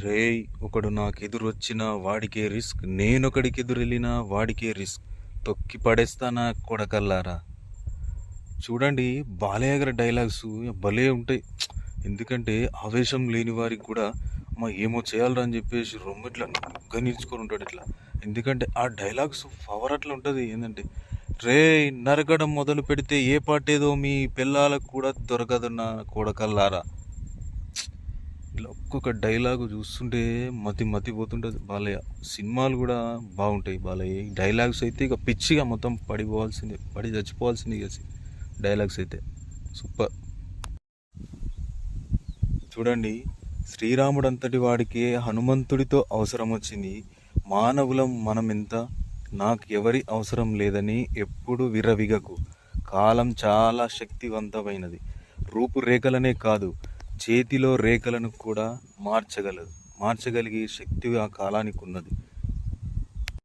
రేయ్ ఒకడు నాకెదురొచ్చినా వాడికే రిస్క్, నేనొకడికి ఎదురెళ్ళినా వాడికే రిస్క్, తొక్కి పడేస్తానా కొడకల్లారా. చూడండి, బాలయ్య గారి డైలాగ్స్ భలే ఉంటాయి. ఎందుకంటే ఆవేశం లేని వారికి కూడా ఏమో చేయాలరా అని చెప్పేసి రొమ్మిట్లా గనిచుకొని ఉంటాడు ఇట్లా. ఎందుకంటే ఆ డైలాగ్స్ పవర్ అట్లా ఉంటుంది. ఏంటంటే రే నరకడం మొదలు పెడితే ఏ పాటేదో మీ పిల్లలకు కూడా దొరకదు నా కొడకల్లారా. ఇలా ఒక్కొక్క డైలాగు చూస్తుంటే మతిపోతుంటుంది బాలయ్య. సినిమాలు కూడా బాగుంటాయి బాలయ్య. డైలాగ్స్ అయితే ఇక పిచ్చిగా మొత్తం పడిపోవాల్సిందే, పడి చచ్చిపోవాల్సిందే ఇక డైలాగ్స్ అయితే సూపర్. చూడండి, శ్రీరాముడు అంతటి వాడికి హనుమంతుడితో అవసరం వచ్చింది. మానవులం మనమెంత, నాకు ఎవరి అవసరం లేదని ఎప్పుడు విర్రవిగకు. కాలం చాలా శక్తివంతమైనది. రూపురేఖలనే కాదు, చేతిలో రేఖలను కూడా మార్చగలిగే శక్తి ఆ కాలానికి ఉన్నది.